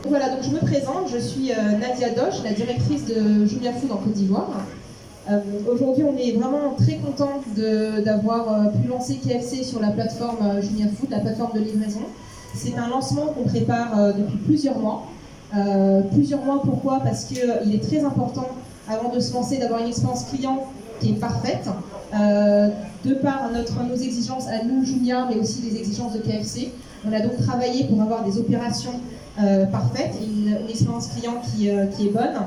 Voilà, donc je me présente, je suis Nadia Doche, la directrice de Jumia Food en Côte d'Ivoire. Aujourd'hui, on est vraiment très content d'avoir pu lancer KFC sur la plateforme Jumia Food, la plateforme de livraison. C'est un lancement qu'on prépare depuis plusieurs mois. Pourquoi? Parce qu'il est très important, avant de se lancer, d'avoir une expérience client qui est parfaite, de par nos exigences à nous, Jumia, mais aussi les exigences de KFC. On a donc travaillé pour avoir des opérations parfaites et une expérience client qui est bonne.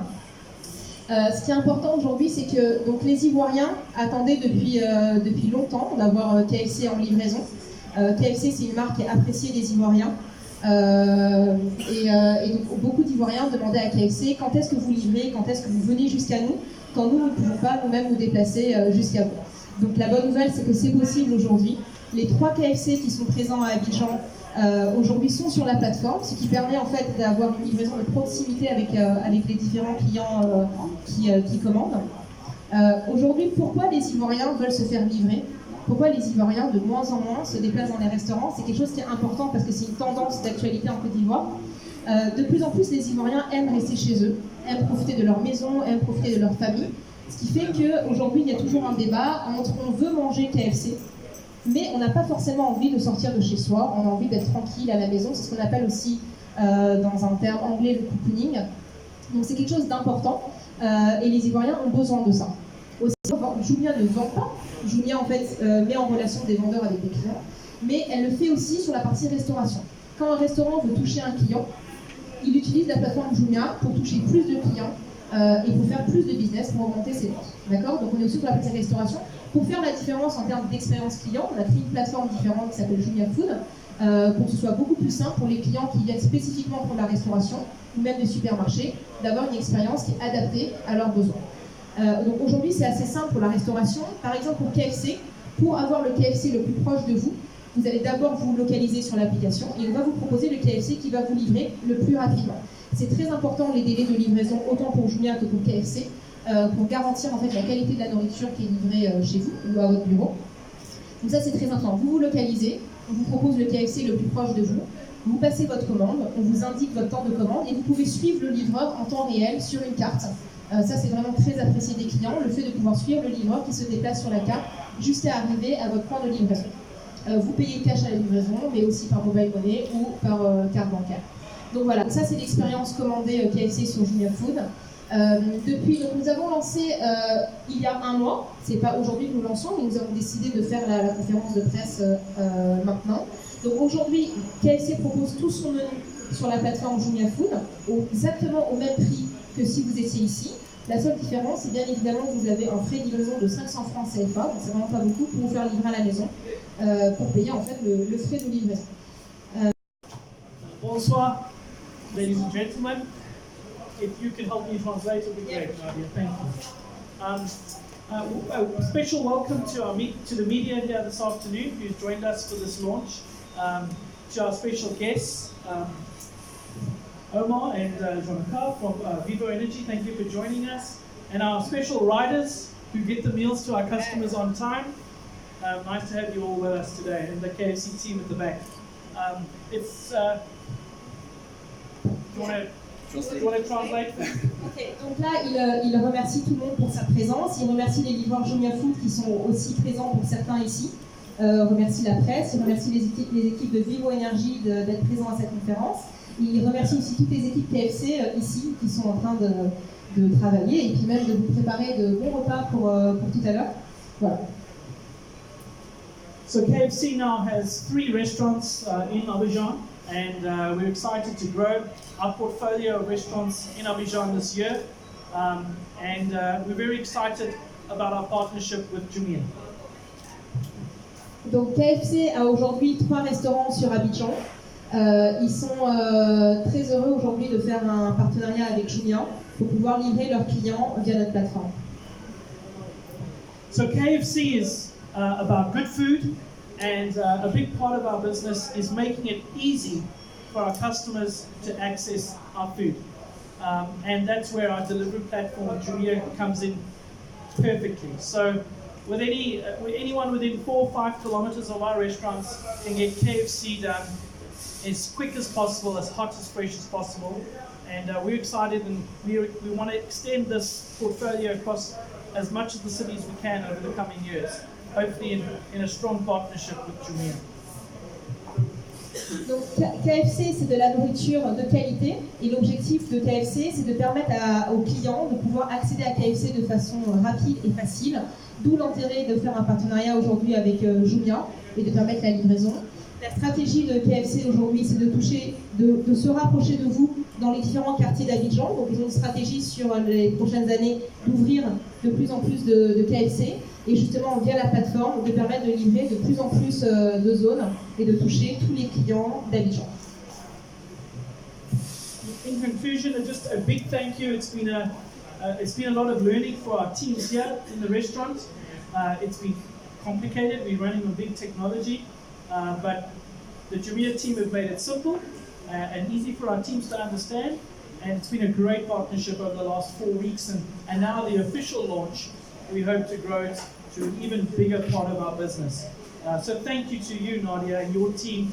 Ce qui est important aujourd'hui, c'est que donc, les Ivoiriens attendaient depuis longtemps d'avoir KFC en livraison. KFC, c'est une marque qui est appréciée des Ivoiriens. Et donc, beaucoup d'Ivoiriens demandaient à KFC quand est-ce que vous livrez, quand est-ce que vous venez jusqu'à nous, quand nous ne pouvons pas nous-mêmes nous déplacer jusqu'à vous. Donc la bonne nouvelle, c'est que c'est possible aujourd'hui. Les 3 KFC qui sont présents à Abidjan aujourd'hui sont sur la plateforme, ce qui permet en fait d'avoir une livraison de proximité avec les différents clients qui commandent. Aujourd'hui, pourquoi les Ivoiriens veulent se faire livrer? Pourquoi les Ivoiriens de moins en moins se déplacent dans les restaurants? C'est quelque chose qui est important parce que c'est une tendance d'actualité en Côte d'Ivoire. De plus en plus, les Ivoiriens aiment rester chez eux, aiment profiter de leur maison, aiment profiter de leur famille. Ce qui fait qu'aujourd'hui, il y a toujours un débat entre on veut manger KFC, mais on n'a pas forcément envie de sortir de chez soi, on a envie d'être tranquille à la maison. C'est ce qu'on appelle aussi, dans un terme anglais, le cocooning. Donc c'est quelque chose d'important et les Ivoiriens ont besoin de ça. Aussi, Jumia ne vend pas. Jumia en fait met en relation des vendeurs avec des clients, mais elle le fait aussi sur la partie restauration. Quand un restaurant veut toucher un client, il utilise la plateforme Jumia pour toucher plus de clients et pour faire plus de business, pour augmenter ses ventes. D'accord? Donc on est aussi sur la partie restauration. Pour faire la différence en termes d'expérience client, on a créé une plateforme différente qui s'appelle Jumia Food pour que ce soit beaucoup plus simple pour les clients qui viennent spécifiquement pour la restauration ou même des supermarchés, d'avoir une expérience qui est adaptée à leurs besoins. Donc aujourd'hui, c'est assez simple pour la restauration. Par exemple, pour KFC, pour avoir le KFC le plus proche de vous, vous allez d'abord vous localiser sur l'application et on va vous proposer le KFC qui va vous livrer le plus rapidement. C'est très important les délais de livraison, autant pour Jumia que pour KFC, pour garantir en fait la qualité de la nourriture qui est livrée chez vous ou à votre bureau. Donc ça, c'est très important. Vous vous localisez, on vous propose le KFC le plus proche de vous, vous passez votre commande, on vous indique votre temps de commande et vous pouvez suivre le livreur en temps réel sur une carte. Ça, c'est vraiment très apprécié des clients, le fait de pouvoir suivre le livreur qui se déplace sur la carte jusqu'à arriver à votre point de livraison. Vous payez cash à la livraison, mais aussi par mobile money ou par carte bancaire. Donc voilà, ça c'est l'expérience commandée KFC sur Jumia Food. Donc nous avons lancé il y a un mois, c'est pas aujourd'hui que nous lançons, mais nous avons décidé de faire la conférence de presse maintenant. Donc aujourd'hui, KFC propose tout son menu sur la plateforme Jumia Food, exactement au même prix que si vous étiez ici. La seule différence, c'est bien évidemment que vous avez un frais de livraison de 500 francs CFA, donc c'est vraiment pas beaucoup, pour vous faire livrer à la maison, pour payer en fait le frais de livraison. Bonsoir, ladies and gentlemen. If you could help me translate, it would be great, Nadia. Thank you. A special welcome to the media here this afternoon who's joined us for this launch. To our special guests, Omar and Jean-Luc from Vivo Energy, thank you for joining us. And our special riders who get the meals to our customers on time. Nice to have you all with us today, and the KFC team at the back. Do you want to translate? Okay, donc là, il remercie tout le monde pour sa présence. Il remercie les livreurs Jumia Food qui sont aussi présents pour certains ici. Remercie la presse. Il remercie les équipes de Vivo Energy d'être présents à cette conférence. Il remercie aussi toutes les équipes KFC ici qui sont en train de travailler et puis même de vous préparer de bons repas pour tout à l'heure. Voilà. So KFC now has 3 restaurants in Abidjan, and we're excited to grow our portfolio of restaurants in Abidjan this year, and we're very excited about our partnership with Jumia. Donc KFC a aujourd'hui 3 restaurants sur Abidjan. Ils sont très heureux aujourd'hui de faire un partenariat avec Jumia pour pouvoir livrer leurs clients via notre plateforme. So KFC is about good food, and a big part of our business is making it easy for our customers to access our food. And that's where our delivery platform, Jumia, comes in perfectly. So with anyone within 4 or 5 kilometers of our restaurants can get KFC done as quick as possible, as hot, as fresh as possible. And we're excited, and we want to extend this portfolio across as much of the city as we can over the coming years, hopefully in a strong partnership with Jumia. Donc KFC, c'est de la nourriture de qualité, et l'objectif de KFC, c'est de permettre aux clients de pouvoir accéder à KFC de façon rapide et facile, d'où l'intérêt de faire un partenariat aujourd'hui avec Jumia et de permettre la livraison. La stratégie de KFC aujourd'hui, c'est de se rapprocher de vous dans les différents quartiers d'Abidjan. Donc ils ont une stratégie sur les prochaines années d'ouvrir de plus en plus de KFC, et justement via la plateforme de permettre de livrer de plus en plus de zones et de toucher tous les clients d'Abidjan. In conclusion, just a big thank you. It's been a lot of learning for our teams here in the restaurant. It's been complicated. We're running on big technology, but the Jumia team have made it simple and easy for our teams to understand. And it's been a great partnership over the last 4 weeks, and now the official launch. We hope to grow it to an even bigger part of our business. So thank you to you, Nadia, and your team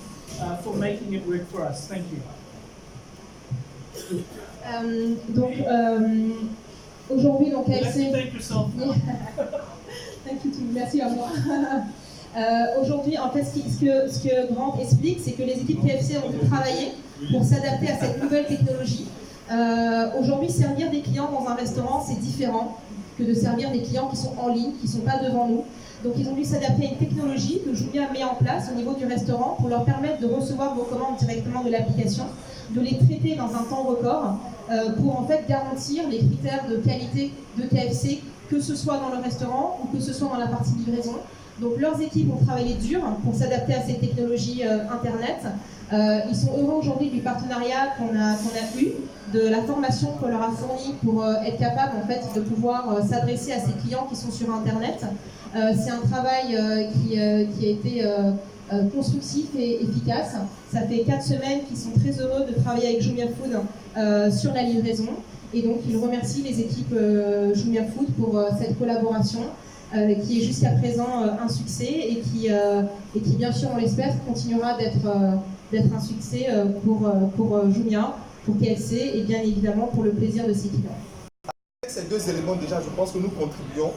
for making it work for us. Thank you. Aujourd'hui, donc KFC. Thank yourself. Thank you too. Merci à moi. Aujourd'hui, en fait, ce que Grant explique, c'est que les équipes KFC ont dû travailler pour s'adapter à cette nouvelle technologie. Aujourd'hui, servir des clients dans un restaurant, c'est différent que de servir des clients qui sont en ligne, qui ne sont pas devant nous. Donc ils ont dû s'adapter à une technologie que Jumia met en place au niveau du restaurant pour leur permettre de recevoir vos commandes directement de l'application, de les traiter dans un temps record pour en fait garantir les critères de qualité de KFC, que ce soit dans le restaurant ou que ce soit dans la partie livraison. Donc leurs équipes ont travaillé dur pour s'adapter à ces technologies Internet. Ils sont heureux aujourd'hui du partenariat qu'on a eu, de la formation qu'on leur a fournie pour être capable en fait, de pouvoir s'adresser à ces clients qui sont sur Internet. C'est un travail qui a été constructif et efficace. Ça fait 4 semaines qu'ils sont très heureux de travailler avec Jumia Food sur la livraison. Et donc ils remercient les équipes Jumia Food pour cette collaboration qui est jusqu'à présent un succès et qui bien sûr, on l'espère, continuera d'être un succès pour Jumia, pour KFC et bien évidemment pour le plaisir de ses clients. Avec ces deux éléments déjà, je pense que nous contribuons